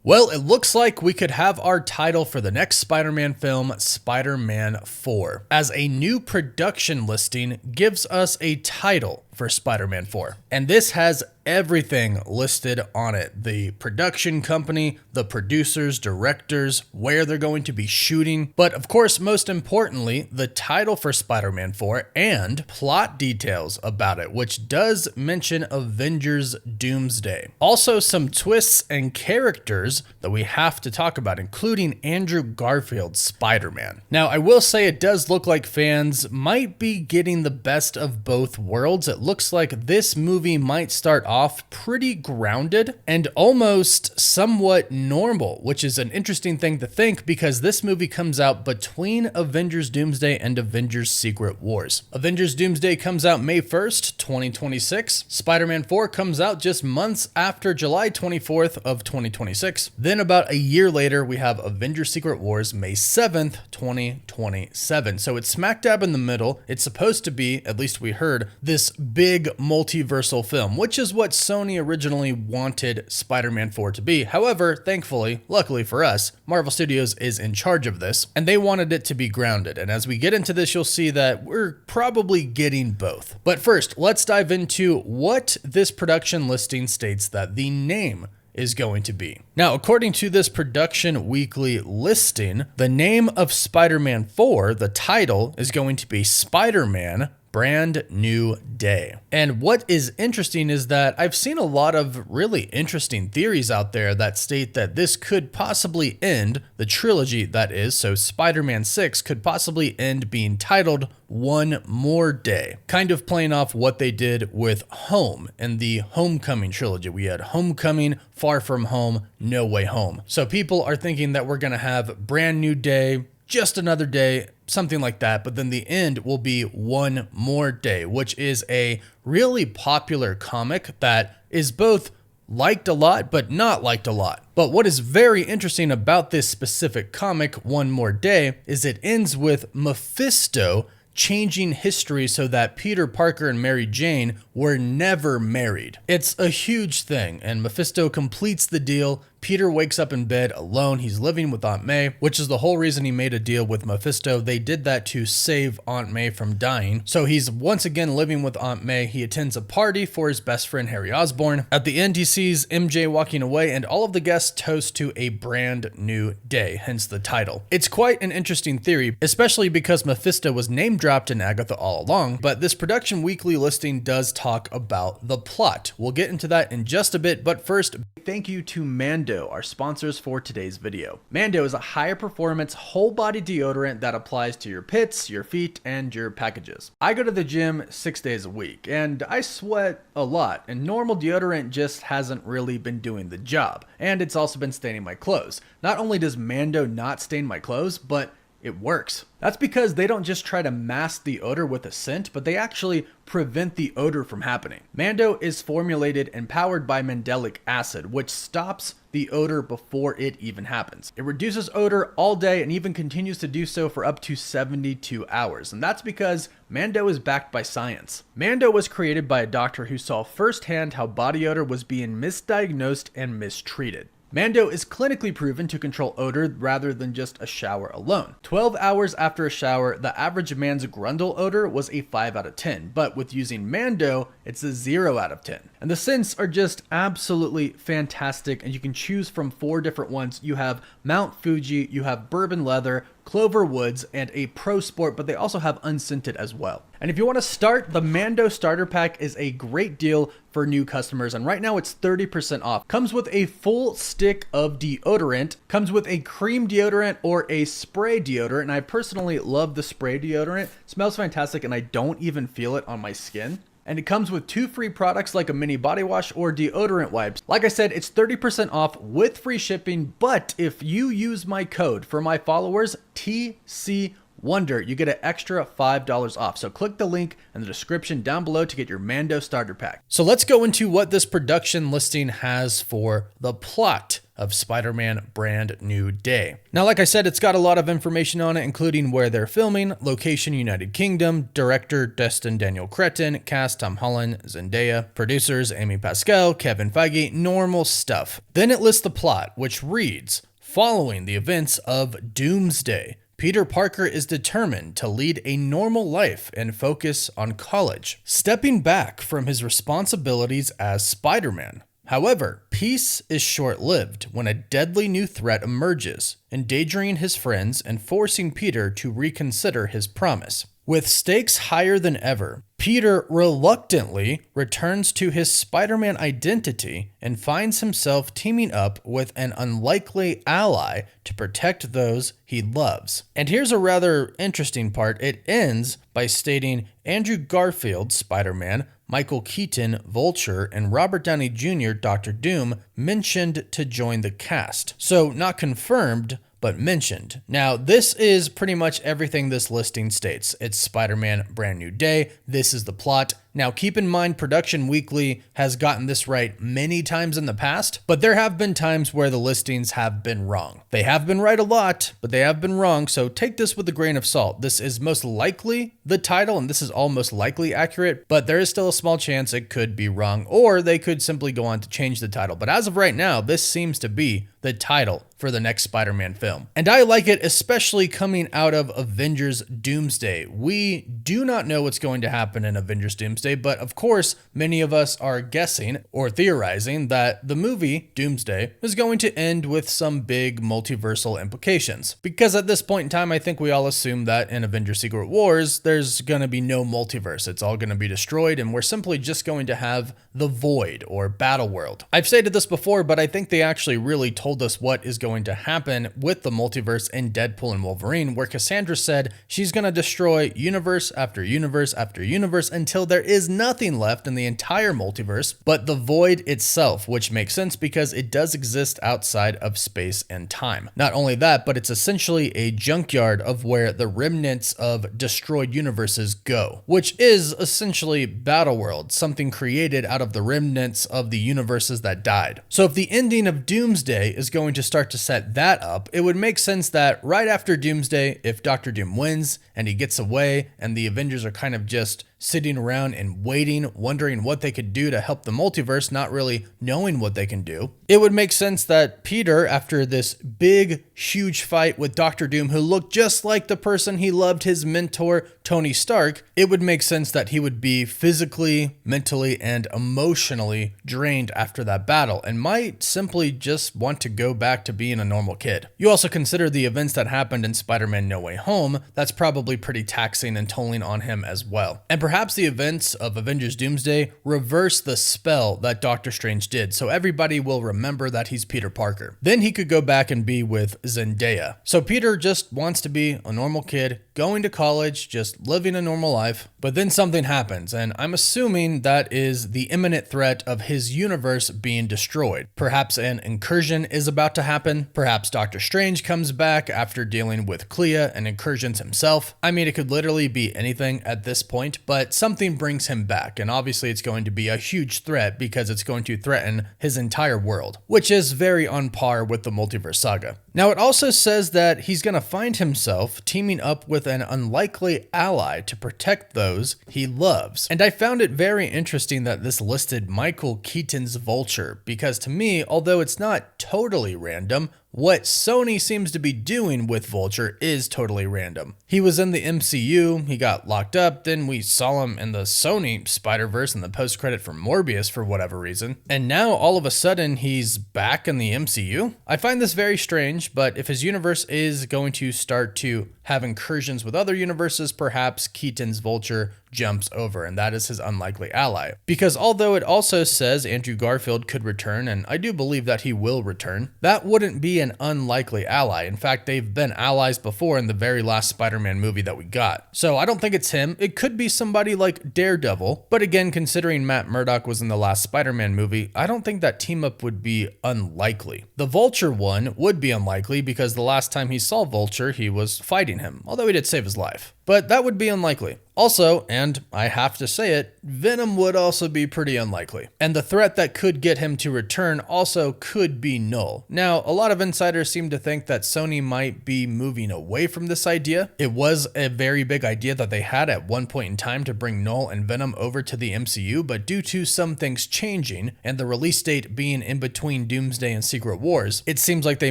Well, it looks like we could have our title for the next Spider-Man film, Spider-Man 4, as a new production listing gives us a title for Spider-Man 4. And this has everything listed on it. The production company, the producers, directors, where they're going to be shooting, but of course, most importantly, the title for Spider-Man 4 and plot details about it, which does mention Avengers Doomsday. Also, some twists and characters that we have to talk about, including Andrew Garfield's Spider-Man. Now, I will say it does look like fans might be getting the best of both worlds. It looks like this movie might start off pretty grounded and almost somewhat normal, which is an interesting thing to think because this movie comes out between Avengers Doomsday and Avengers Secret Wars. Avengers Doomsday comes out May 1st, 2026. Spider-Man 4 comes out just months after July 24th of 2026. Then about a year later, we have Avengers Secret Wars, May 7th, 2027. So it's smack dab in the middle. It's supposed to be, at least we heard, this big multiversal film, which is what Sony originally wanted Spider-Man 4 to be. However, thankfully, luckily for us, Marvel Studios is in charge of this, and they wanted it to be grounded. And as we get into this, you'll see that we're probably getting both. But first, let's dive into what this production listing states that the name is going to be. Now, according to this Production Weekly listing, the name of Spider-Man 4, the title, is going to be Spider-Man Brand New Day. And what is interesting is that I've seen a lot of really interesting theories out there that state that this could possibly end the trilogy, that is, so Spider-Man 6 could possibly end being titled One More Day, kind of playing off what they did with Home in the Homecoming trilogy. We had Homecoming, Far From Home, No Way Home. So people are thinking that we're going to have Brand New Day, Just Another Day, something like that, but then the end will be One More Day, which is a really popular comic that is both liked a lot, but not liked a lot. But what is very interesting about this specific comic, One More Day, is it ends with Mephisto changing history so that Peter Parker and Mary Jane were never married. It's a huge thing, and Mephisto completes the deal. Peter wakes up in bed alone. He's living with Aunt May, which is the whole reason he made a deal with Mephisto. They did that to save Aunt May from dying. So he's once again living with Aunt May. He attends a party for his best friend, Harry Osborn. At the end, he sees MJ walking away, and all of the guests toast to a brand new day, hence the title. It's quite an interesting theory, especially because Mephisto was name dropped in Agatha all along, but this Production Weekly listing does talk about the plot. We'll get into that in just a bit, but first, thank you to Mando, our sponsors for today's video. Mando is a higher performance whole body deodorant that applies to your pits, your feet, and your packages. I go to the gym 6 days a week and I sweat a lot, and normal deodorant just hasn't really been doing the job. And it's also been staining my clothes. Not only does Mando not stain my clothes, but it works. That's because they don't just try to mask the odor with a scent, but they actually prevent the odor from happening. Mando is formulated and powered by mandelic acid, which stops the odor before it even happens. It reduces odor all day and even continues to do so for up to 72 hours. And that's because Mando is backed by science. Mando was created by a doctor who saw firsthand how body odor was being misdiagnosed and mistreated. Mando is clinically proven to control odor rather than just a shower alone. 12 hours after a shower, the average man's grundle odor was a 5 out of 10, but with using Mando, it's a 0 out of 10. And the scents are just absolutely fantastic, and you can choose from 4 different ones. You have Mount Fuji, you have Bourbon Leather, Clover Woods, and a Pro Sport, but they also have unscented as well. And if you want to start, the Mando Starter Pack is a great deal for new customers, and right now it's 30% off. Comes with a full stick of deodorant, comes with a cream deodorant or a spray deodorant, and I personally love the spray deodorant. It smells fantastic, and I don't even feel it on my skin. And it comes with 2 free products like a mini body wash or deodorant wipes. Like I said, it's 30% off with free shipping, but if you use my code for my followers, TC Wonder, you get an extra $5 off. So click the link in the description down below to get your Mando Starter Pack. So let's go into what this production listing has for the plot of Spider-Man Brand New Day. Now, like I said, it's got a lot of information on it, including where they're filming, location United Kingdom, director Destin Daniel Cretton, cast Tom Holland, Zendaya, producers Amy Pascal, Kevin Feige, normal stuff. Then it lists the plot, which reads, following the events of Doomsday, Peter Parker is determined to lead a normal life and focus on college, stepping back from his responsibilities as Spider-Man. However, peace is short-lived when a deadly new threat emerges, endangering his friends and forcing Peter to reconsider his promise. With stakes higher than ever, Peter reluctantly returns to his Spider-Man identity and finds himself teaming up with an unlikely ally to protect those he loves. And here's a rather interesting part. It ends by stating Andrew Garfield, Spider-Man, Michael Keaton, Vulture, and Robert Downey Jr., Dr. Doom, mentioned to join the cast. So not confirmed, but mentioned. Now, this is pretty much everything this listing states. It's Spider-Man Brand New Day. This is the plot. Now, keep in mind, Production Weekly has gotten this right many times in the past, but there have been times where the listings have been wrong. They have been right a lot, but they have been wrong, so take this with a grain of salt. This is most likely the title, and this is all most likely accurate, but there is still a small chance it could be wrong, or they could simply go on to change the title. But as of right now, this seems to be the title for the next Spider-Man film. And I like it, especially coming out of Avengers Doomsday. We do not know what's going to happen in Avengers Doomsday, but of course, many of us are guessing or theorizing that the movie Doomsday is going to end with some big multiversal implications. Because at this point in time, I think we all assume that in Avengers Secret Wars, there's going to be no multiverse. It's all going to be destroyed, and we're simply just going to have the Void or Battle World. I've stated this before, but I think they actually really told us what is going to happen with the multiverse in Deadpool and Wolverine, where Cassandra said she's going to destroy universe after universe after universe until there is nothing left in the entire multiverse but the Void itself, which makes sense because it does exist outside of space and time. Not only that, but it's essentially a junkyard of where the remnants of destroyed universes go, which is essentially Battle World, something created out of the remnants of the universes that died. So if the ending of Doomsday is going to start to set that up, it would make sense that right after Doomsday, if Dr. Doom wins and he gets away and the Avengers are kind of just sitting around and waiting, wondering what they could do to help the multiverse, not really knowing what they can do, it would make sense that Peter, after this big, huge fight with Dr. Doom, who looked just like the person he loved, his mentor, Tony Stark, it would make sense that he would be physically, mentally, and emotionally drained after that battle and might simply just want to go back to being a normal kid. You also consider the events that happened in Spider-Man No Way Home, that's probably pretty taxing and tolling on him as well. And perhaps the events of Avengers Doomsday reverse the spell that Doctor Strange did, so everybody will remember that he's Peter Parker. Then he could go back and be with Zendaya. So Peter just wants to be a normal kid, going to college, just living a normal life. But then something happens, and I'm assuming that is the imminent threat of his universe being destroyed. Perhaps an incursion is about to happen. Perhaps Doctor Strange comes back after dealing with Clea and incursions himself. I mean, it could literally be anything at this point, but something brings him back, and obviously it's going to be a huge threat because it's going to threaten his entire world, which is very on par with the multiverse saga. Now, it also says that he's going to find himself teaming up with an unlikely ally to protect those he loves. And I found it very interesting that this listed Michael Keaton's Vulture, because to me, although it's not totally random, what Sony seems to be doing with Vulture is totally random. He was in the MCU, he got locked up, then we saw him in the Sony Spider-Verse in the post-credit for Morbius for whatever reason, and now all of a sudden he's back in the MCU? I find this very strange, but if his universe is going to start to have incursions with other universes, perhaps Keaton's Vulture jumps over, and that is his unlikely ally. Because although it also says Andrew Garfield could return, and I do believe that he will return, that wouldn't be an unlikely ally. In fact, they've been allies before in the very last Spider-Man movie that we got. So I don't think it's him. It could be somebody like Daredevil, but again, considering Matt Murdock was in the last Spider-Man movie, I don't think that team up would be unlikely. The Vulture one would be unlikely because the last time he saw Vulture, he was fighting him, although he did save his life. But that would be unlikely. Also, and I have to say it, Venom would also be pretty unlikely. And the threat that could get him to return also could be null. Now, a lot of insiders seem to think that Sony might be moving away from this idea. It was a very big idea that they had at one point in time to bring Null and Venom over to the MCU, but due to some things changing and the release date being in between Doomsday and Secret Wars, it seems like they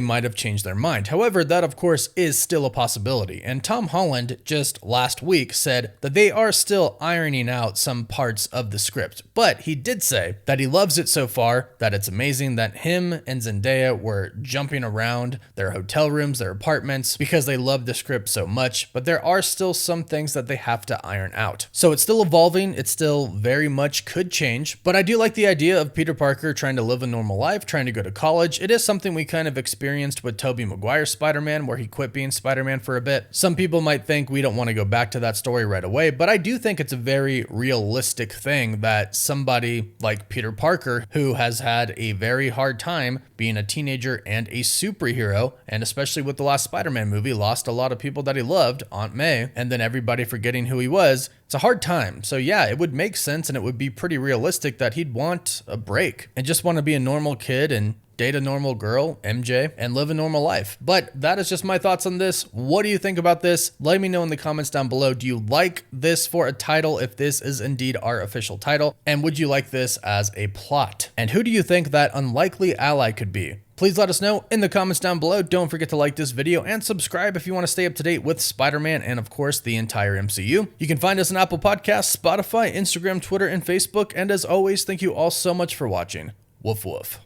might have changed their mind. However, that of course is still a possibility. And Tom Holland just last week said that they are still ironing out some parts of the script, but he did say that he loves it so far, that it's amazing that him and Zendaya were jumping around their hotel rooms, their apartments, because they love the script so much, but there are still some things that they have to iron out. So it's still evolving, it still very much could change, but I do like the idea of Peter Parker trying to live a normal life, trying to go to college. It is something we kind of experienced with Tobey Maguire's Spider-Man, where he quit being Spider-Man for a bit. Some people might think we don't want to go back to that story right away, but I do think it's a very realistic thing that somebody like Peter Parker, who has had a very hard time being a teenager and a superhero, and especially with the last Spider-Man movie, lost a lot of people that he loved, Aunt May, and then everybody forgetting who he was. It's a hard time. So yeah, it would make sense and it would be pretty realistic that he'd want a break and just want to be a normal kid and date a normal girl, MJ, and live a normal life. But that is just my thoughts on this. What do you think about this? Let me know in the comments down below. Do you like this for a title if this is indeed our official title? And would you like this as a plot? And who do you think that unlikely ally could be? Please let us know in the comments down below. Don't forget to like this video and subscribe if you want to stay up to date with Spider-Man and of course the entire MCU. You can find us on Apple Podcasts, Spotify, Instagram, Twitter, and Facebook. And as always, thank you all so much for watching. Woof woof.